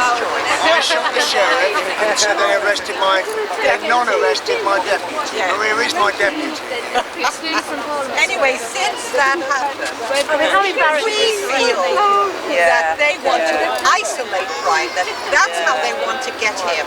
I shot the sheriff and so they arrested they non-arrested my deputy. Maria is my deputy. Anyway, since that happened, we feel that they want to isolate Brian, that's how they want to get him,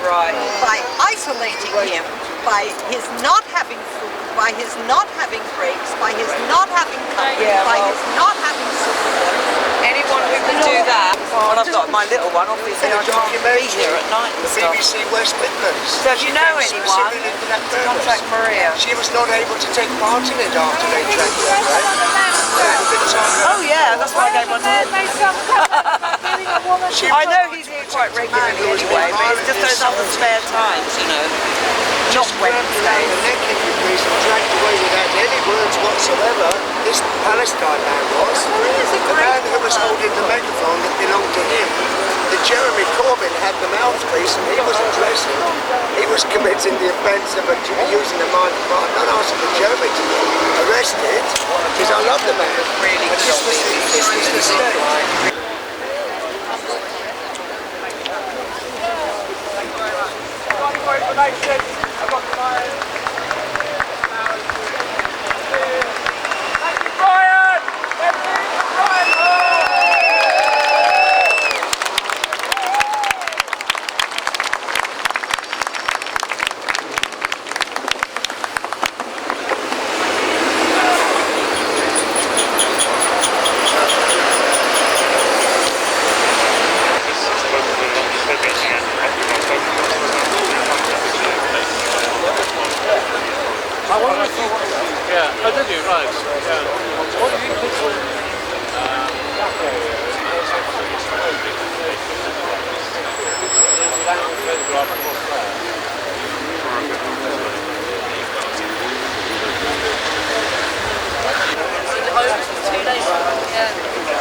by isolating him, by his not having food, by his not having breaks, by his not having company, by his not having support. Anyone who can do that, well, I've got my little one, obviously I can't be here at night and stuff. BBC West Midlands. So if you know anyone, contact Maria. She was not able to take part in it after they dragged her, right? Oh yeah, that's why I gave one to him. I know he's here quite regularly anyway, but it's just those other spare times, you know. Not Wednesdays. The neck injuries and dragged away without any words whatsoever. This Palestine man was. The man who was holding the megaphone that belonged to him. The Jeremy Corbyn had the mouthpiece and he was addressing. He was committing the offence of using the microphone. I'm not asking for Jeremy to be arrested because I love the man. Really, this was the step. Yeah, I did you, right. Yeah. What do you think of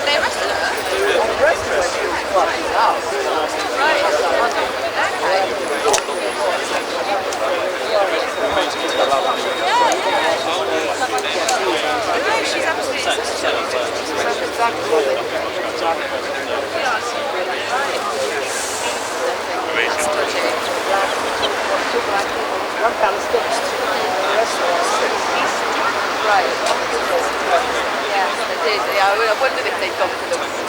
They arrested her? Right. Yes, they did. Yeah, I wondered if they'd gone for them.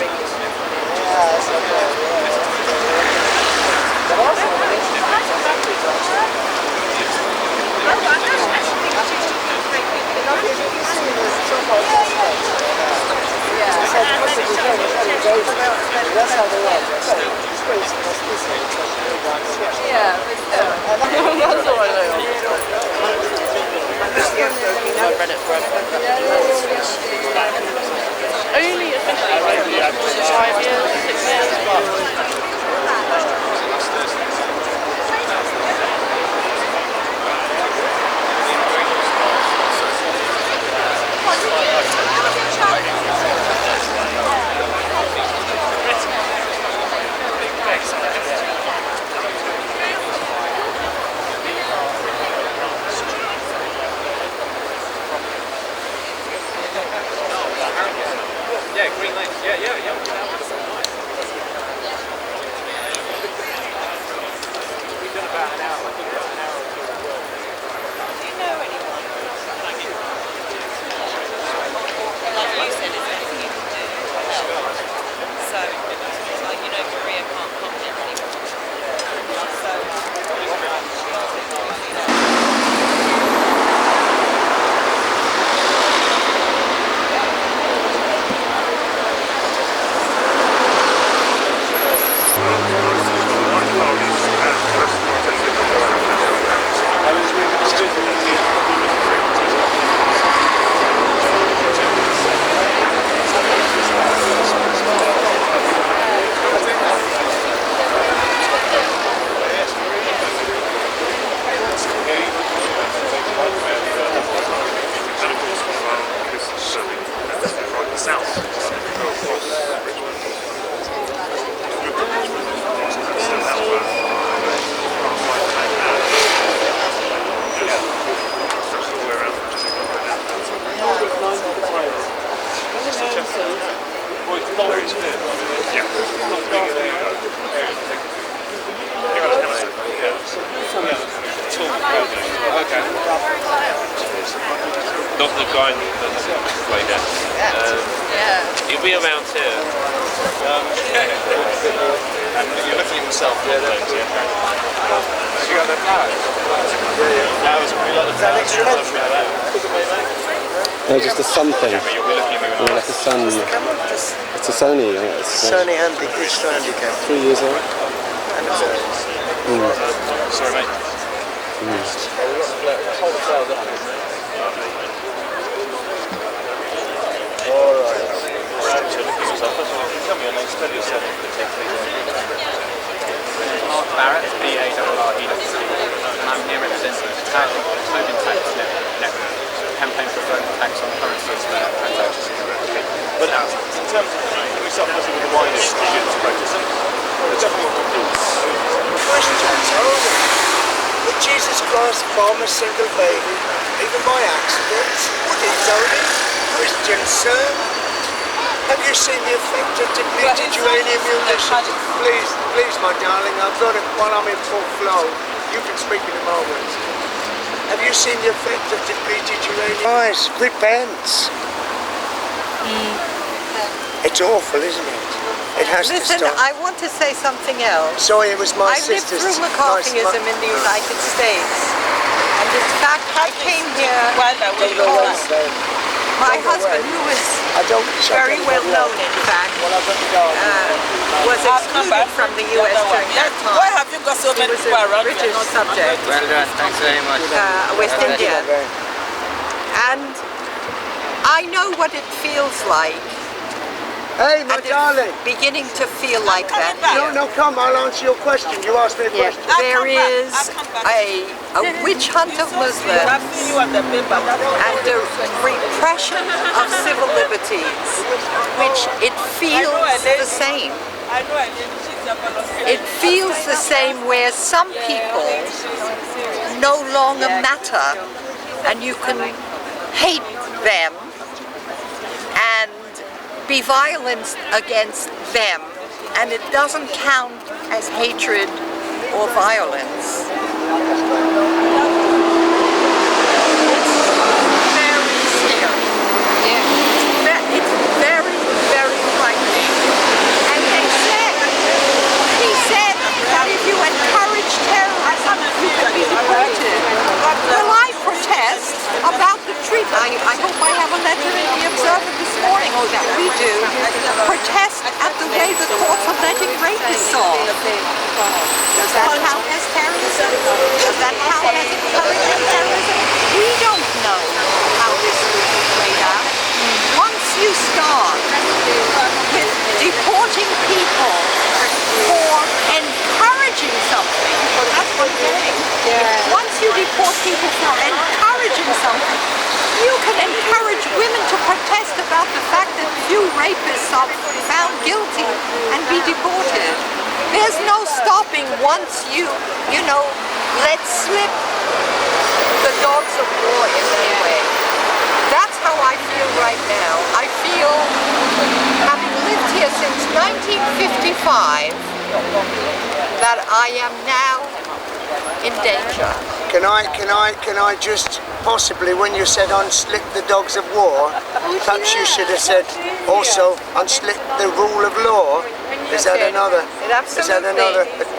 guy that's played it. He'll be around here. And you're looking at yourself. Yeah, that's it. You got the flowers? Flowers, we like the flowers. No, just a sun thing. Yeah, like a sun. It's a Sony. Yeah, it's Sony Handy, digital handicap. 3 years old. Sorry, mate. Mark Barrett, B-A-R-R-E-W. I'm here representing the Tobin Tax Network, campaign for global tax on currencies transactions. But in terms of, can we start first with the wider students' practice? There's definitely more confidence. Questions, would Jesus Christ bomb a single baby, even by accident? Would he, Tony? Christian sir? Have you seen the effect of depleted uranium munitions? Please, my darling, I've got it while I'm in full flow. You can speak in a moment. Have you seen the effect of depleted uranium? Guys, repent. It's awful, isn't it? It has Listen, to stop. I want to say something else. Sorry, it was my I lived sister's. through McCarthyism in the United States. And in fact, I came here because my husband, who was very well known in fact, was excluded from the US during that time. Why have you got so many He was a British subject, Well done, thanks very much. West Indian. And I know what it feels like. Hey, my And darling. it's beginning to feel like that here. No, come, I'll answer your question. You asked me a question. There is a witch hunt of Muslims and a repression of civil liberties, which it feels the same. It feels the same where some people no longer matter and you can hate them and be violent against them, and it doesn't count as hatred or violence. It's very scary. It's very, very frightening. And he said that if you encourage terrorism, you can be deported. Well, I protest about the treatment. I hope I have a letter in the Observer this morning, or that we do, protest at the way the courts are letting rapists off. Does that count as terrorism? Does that count as encouraging terrorism? We don't know how this will be played out. Once you start with deporting people for encouraging something, that's one thing. Once you deport people for encouraging something, you can encourage women to protest about the fact that few rapists are found guilty and be deported. There's no stopping once you let slip the dogs of war in that way. That's how I feel right now. I feel, having lived here since 1955, that I am now in danger. Can I just possibly, when you said unslip the dogs of war, perhaps you should have said also unslip the rule of law? Is that another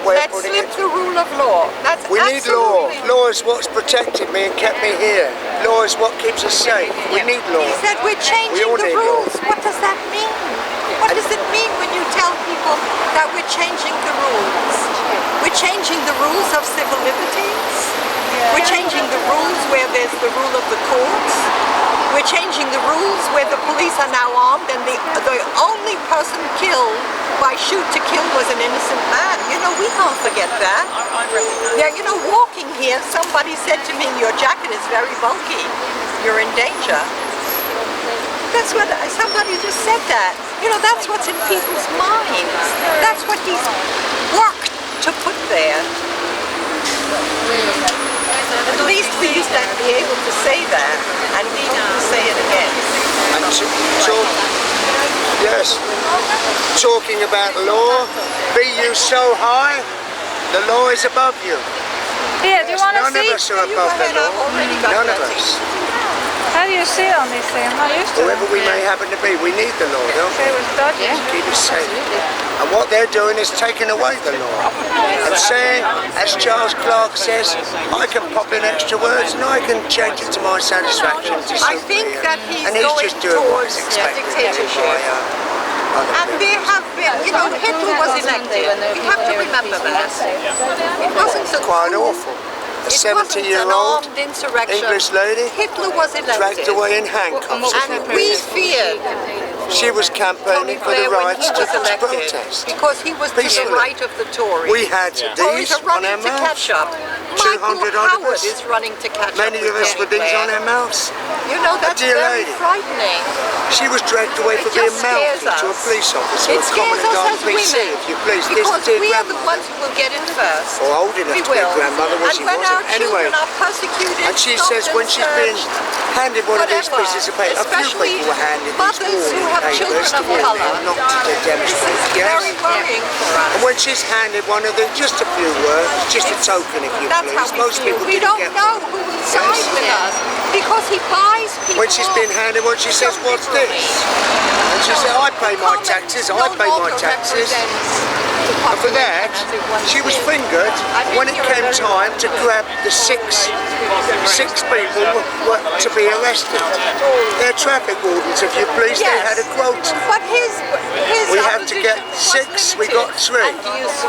way of putting it? Let's slip the rule of law. That's We need law. Law is what's protected me and kept me here. Law is what keeps us safe. We need law. He said we're changing the rules. What does that mean? What does it mean when you tell people that we're changing the rules? We're changing the rules of civil liberties. We're changing the rules where there's the rule of the courts. We're changing the rules where the police are now armed and the only person killed by shoot to kill was an innocent man. We can't forget that. Walking here, somebody said to me, your jacket is very bulky. You're in danger. That's what somebody just said that. That's what's in people's minds. That's what he's worked to put there. At least we used to be able to say that, and we need to say it again. And yes, talking about law, be you so high, the law is above you. Yeah, do you want to see? None of us are above the law. None of us. How do you see it on these things? I'm not used to Whoever it. we may happen to be, we need the law, don't we? It was dodgy. Keep us safe. And what they're doing is taking away the law. And saying, as Charles Clark says, I can pop in extra words and I can change it to my satisfaction. I think that he's and he's going just doing what towards is expected dictatorship. And there have been, you know, Hitler was elected. We have to remember that. It wasn't so quite awful. A 70-year-old English lady Hitler was elected. dragged away in handcuffs. And we feared she was campaigning for the rights to protest. Because he was to the right of the Tories. We had these on our mouths. 200 Michael of Howard us. is running to catch up. Many of us with these on our mouths. You know, that's Dear very lady. frightening. She was dragged away for being just mouthy scares to a us. police officer. It scares us as PC, women. if you please. Because This dear we are the grandmother. ones who will get it first. Or old enough We to be a will. grandmother when And she when our wasn't. Anyway, children are persecuted, and she stopped says when and she's been searched, handed one of these whatever, pieces of paper, a few especially people were handed these mothers who have papers children to of walk colour. in, not to demonstrate. It's very worrying for us. And when she's handed one of the, just a few words, just a token if you That's please. how we Most feel. people We didn't don't get know one. who will side with us because he buys people. When she's been handed one, she says, what's this? And she said, I pay my taxes, I pay my taxes. And for that, she was fingered when it came time to grab the six people to be arrested. They're traffic wardens, if you please. They had a quota. But his We have to get 6, we got 3.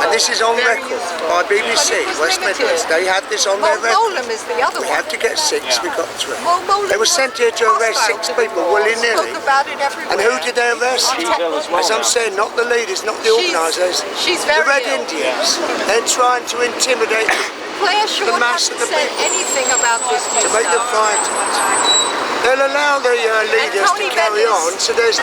And this is on record by BBC, West Midlands. They had this on their record. Is the other We one. have to get 6, we got 3. They were sent here to arrest 6 people willy-nilly. And who did they arrest? As I'm saying, not the leaders, not the organisers. The Red Indians. They're trying to intimidate the mass of the people anything about this to make them fight it. They'll allow the leaders to carry on, so there's...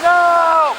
No!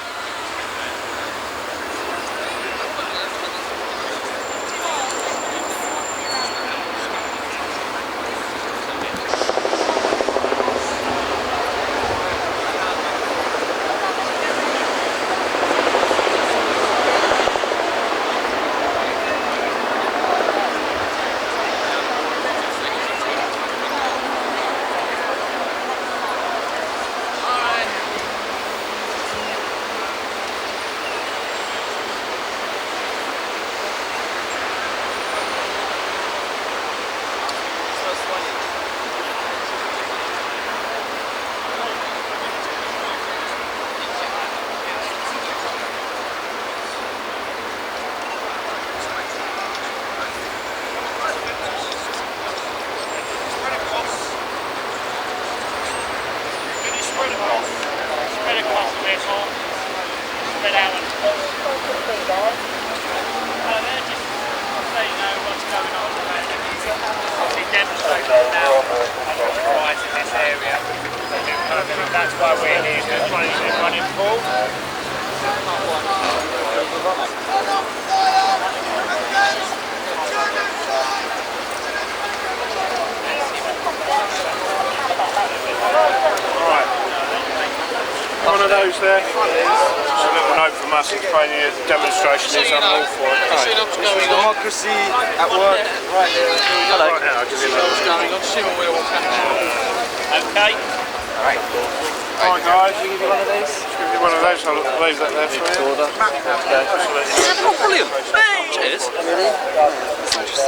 That's why we're here, to try and get running full. Alright. massive pain in the demonstration is, I'm all for it. Democracy at work. Right here. Hello. I'll give you another. Okay. Alright guys, you give you one of these? Give you one of those, I'll leave that there for you. Oh, brilliant. Cheers.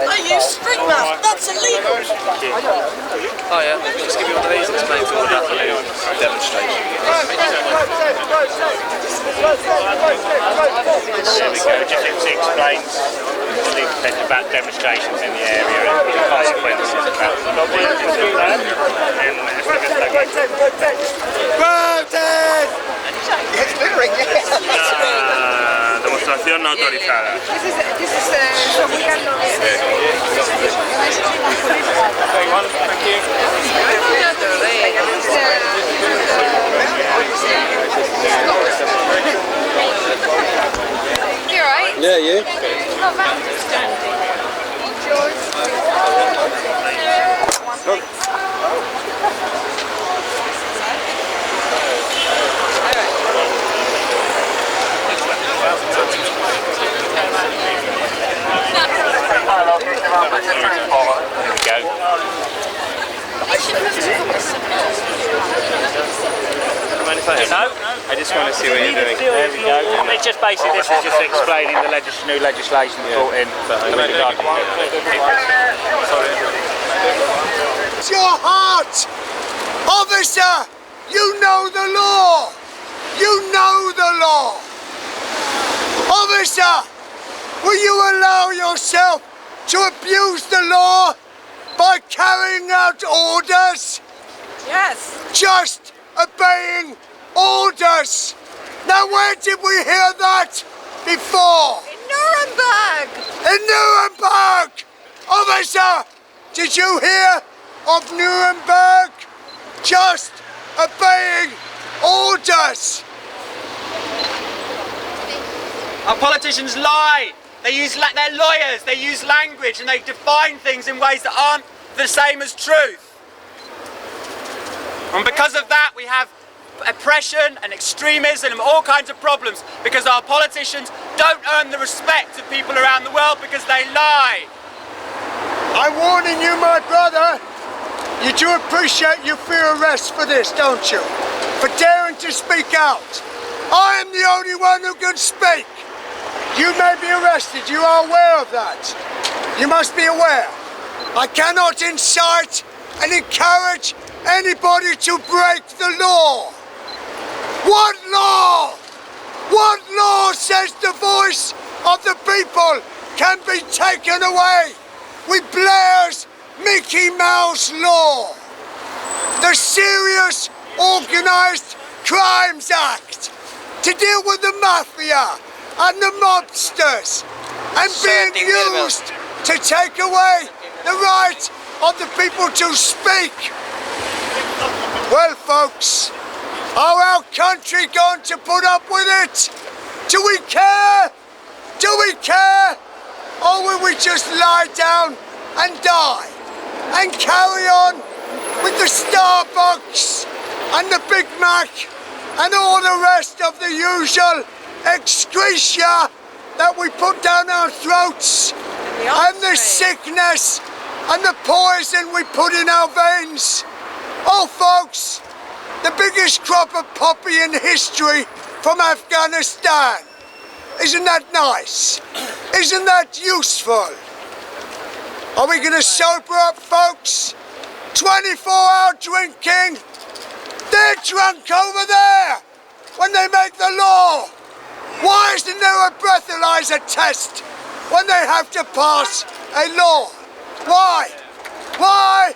I use string math. That's illegal. Oh yeah, just give you one of these. Explain to all that demonstration. There we go, just explains about demonstrations in the area and the consequences of that. Demostración no autorizada. You alright? Yeah, you? Not bad. No, I just want to see what you're doing. there we go. It's just basically, this is just explaining the new legislation brought in. It's your heart! Officer, you know the law! You know the law! Officer, will you allow yourself to abuse the law by carrying out orders? Yes. Just obeying orders! Now where did we hear that before? In Nuremberg. In Nuremberg! Officer, did you hear of Nuremberg? Just obeying orders! Our politicians lie. They use they're lawyers. They use language and they define things in ways that aren't the same as truth. And because of that, we have oppression and extremism and all kinds of problems because our politicians don't earn the respect of people around the world because they lie. I'm warning you, my brother. You do appreciate you fear arrest for this, don't you? For daring to speak out. I am the only one who can speak. You may be arrested, you are aware of that. You must be aware. I cannot incite and encourage anybody to break the law. What law? What law says the voice of the people can be taken away with Blair's Mickey Mouse law? The Serious Organised Crimes Act to deal with the mafia and the mobsters and being used to take away the right of the people to speak. Well, folks, are our country going to put up with it? Do we care? Do we care? Or will we just lie down and die and carry on with the Starbucks and the Big Mac and all the rest of the usual excretia that we put down our throats and the sickness and the poison we put in our veins? Oh, folks, the biggest crop of poppy in history from Afghanistan. Isn't that nice? Isn't that useful? Are we going to sober up, folks? 24-hour drinking? They're drunk over there when they make the law. Why isn't there a breathalyzer test when they have to pass a law? Why? Why?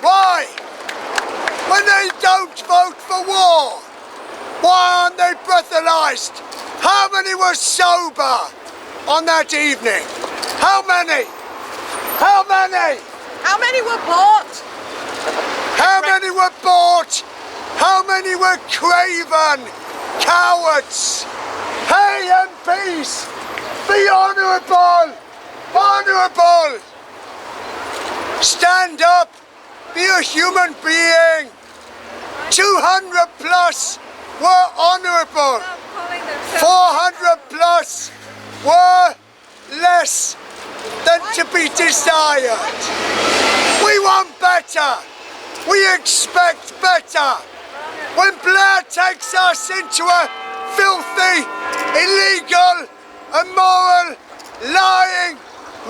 Why? When they don't vote for war, why aren't they breathalyzed? How many were sober on that evening? How many? How many? How many were bought? How many were bought? How many were craven cowards? Hey, MPs, be honourable! Honourable! Stand up, be a human being. 200 plus were honourable. 400 plus were less than to be desired. We want better. We expect better. When Blair takes us into a filthy, illegal, immoral, lying,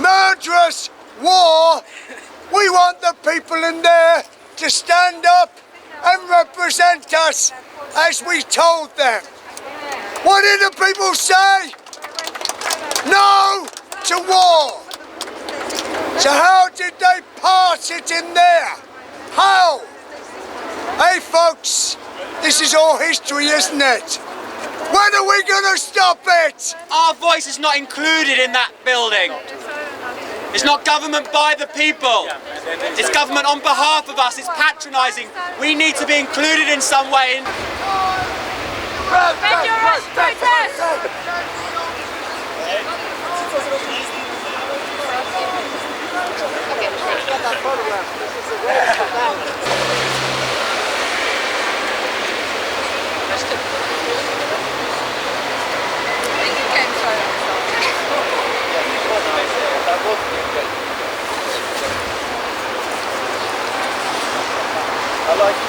murderous war, we want the people in there to stand up and represent us as we told them. What did the people say? No to war. So how did they pass it in there? How? Hey folks, this is all history, isn't it? When are we gonna stop it? Our voice is not included in that building. It's not government by the people. It's government on behalf of us. It's patronising. We need to be included in some way. I like it.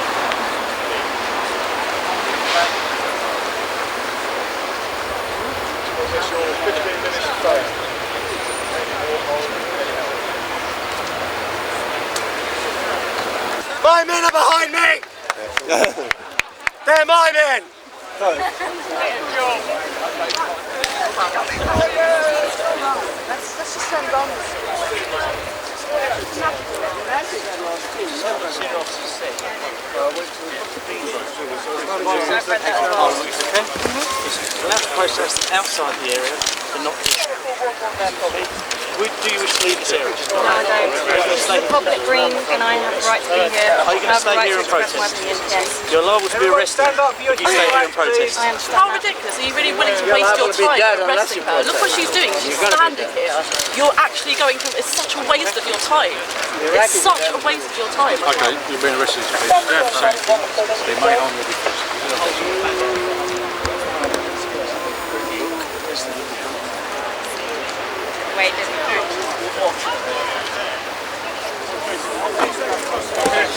Was this your 15 minutes of fame? My men are behind me! They're my men! Let's just stand on this. We'll have to process outside the area, but not here. Do you wish to leave this area? No, I don't. It's a public green and I have the right to be here. Are you going to stay here and protest? You're liable to be arrested if you stay here and protest. I understand. How ridiculous. Are you really willing to waste your time arresting her? Look what she's doing. She's standing here. You're actually going to... It's such a waste of your time. It's such a waste of your time. Okay, you're being arrested. They might harm you because... Wait,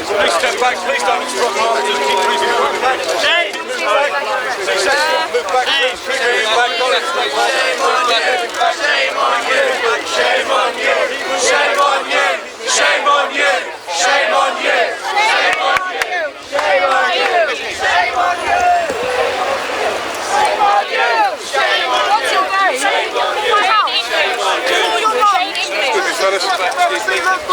Please step back, please don't obstruct the arm, just keep moving forward. Move back, please, keep moving back. Shame on you, shame on you, shame on you, shame on you, shame on you, shame on you, shame on you, shame on you, shame on you, shame on you. What's your name? Shame on you. Fellas, Democracy looks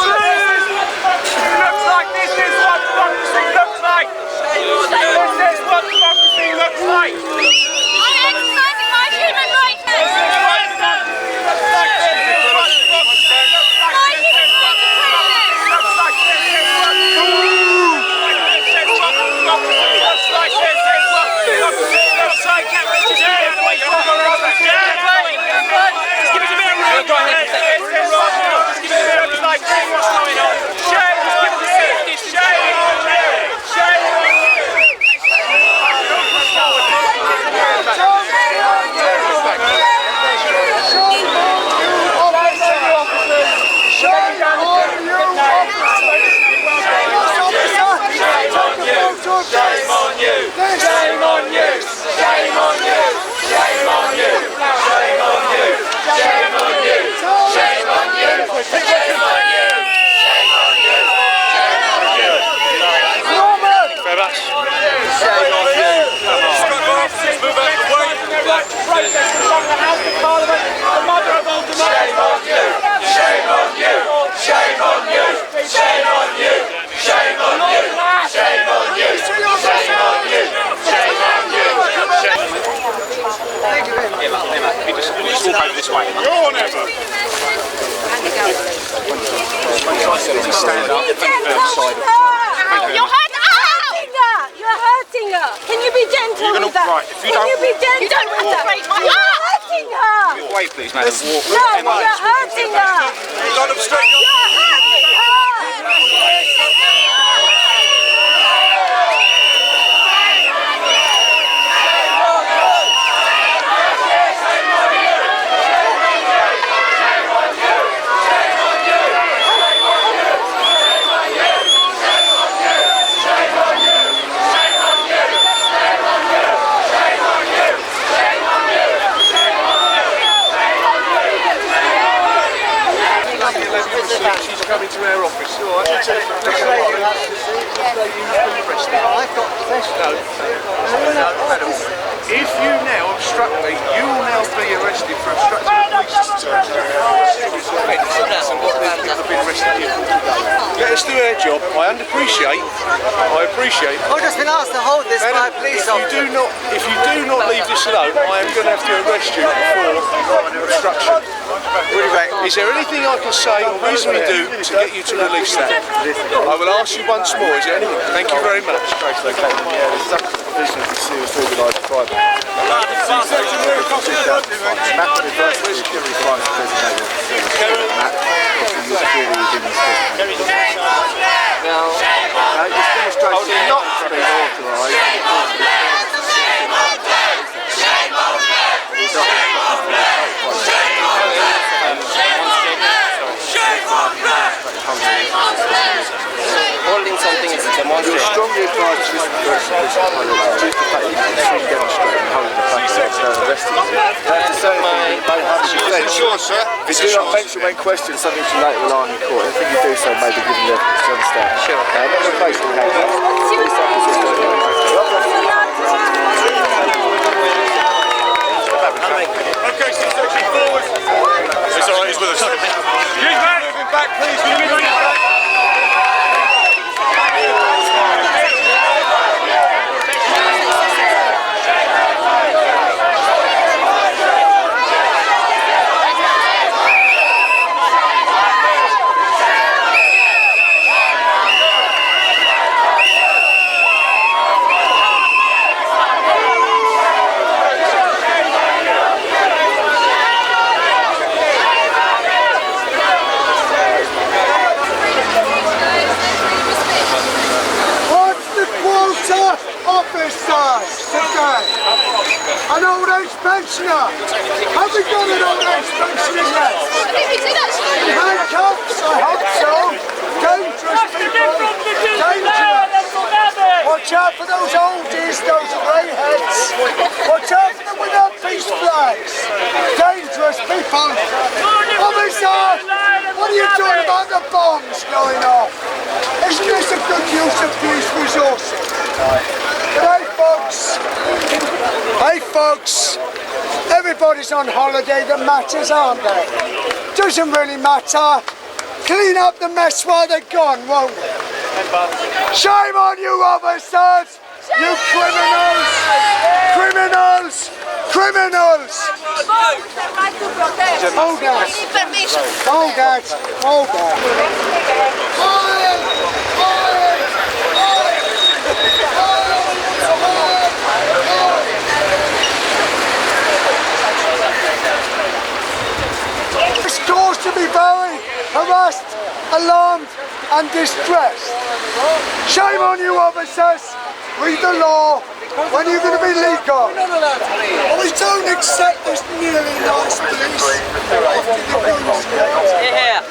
like. This is what democracy looks like. This is what democracy looks like. I'm exercising my human rights. Wait, please, madam. Walk. No, you're hurting her. Don't obstruct your... You're hurting her. she's coming to our office. All right. This lady who's been arrested. I've got possession. No, madam. If you now obstruct me, you will now be arrested for obstructing the police service. And what these people have been arrested here for today. Let us do our job. I appreciate. I've just been asked to hold this by a police officer. If you do not leave this alone, I am going to have to arrest you for obstruction. Is there anything I can say or reasonably do to get you to release that? I will ask you once more. Is there anything? Thank you very much. Holding something is a demonstration. You're strongly advised to listen to the person due to the fact that you can see demonstrating holding the fact that they're arrested. So Insurance, sir. If you do not mention when questioned something to later rely on in court, anything you do so may be given the evidence to understand. Sure. Not replacing Okay, so section forward. It's alright, he's with us. Moving back, please. Moving back. An old age pensioner! Have we got an old age pensioner yet? In handcuffs? I hope so! Dangerous people! Dangerous! Watch out for those oldies, those grey heads! Watch out for them with their peace flags! Dangerous people! Officer! What are you doing about the bombs going off? Isn't this a good use of these resources? Hey folks, everybody's on holiday that matters, aren't they? Doesn't really matter. Clean up the mess while they're gone, won't it? Shame on you officers! You criminals! Criminals! Criminals! Hold that! Hold that! Hold that! It's cause to be very harassed, alarmed and distressed. Shame on you officers! Read the law. When are you going to be legal? We don't accept this nearly nice police. Yeah.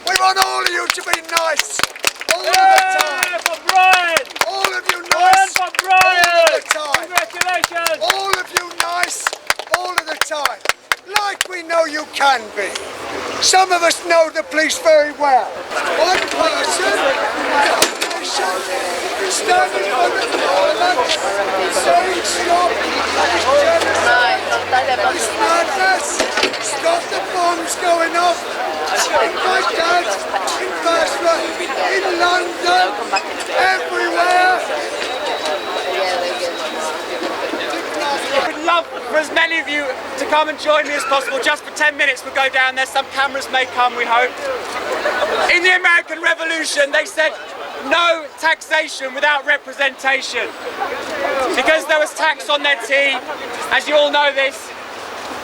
We want all of you to be nice. All of the time. All of you nice. All of the time. Congratulations. All of you nice. All of the time. Like we know you can be. Some of us know the police very well. One person, standing on the parliament, saying stop this madness, stop the bombs going off in Baghdad, in Basra, in London, everywhere. I would love for as many of you to come and join me as possible. Just for 10 minutes we'll go down there. Some cameras may come, we hope. In the American Revolution they said no taxation without representation. Because there was tax on their tea, as you all know this,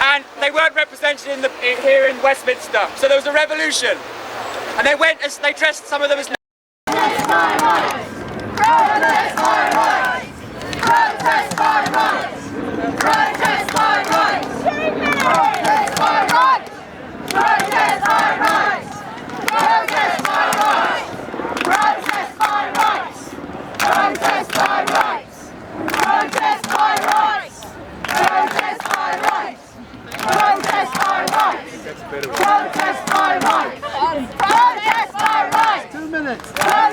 and they weren't represented here in Westminster. So there was a revolution. And they went as they dressed some of them as Protest my rights! Protest my rights! Protest my rights! Protest my rights! Protest my rights! Protest my rights! Protest my rights! Protest my rights! Protest my rights! Protest my rights! Protest my rights! Protest my rights! Protest my rights! Protest my rights! 2 minutes! Protest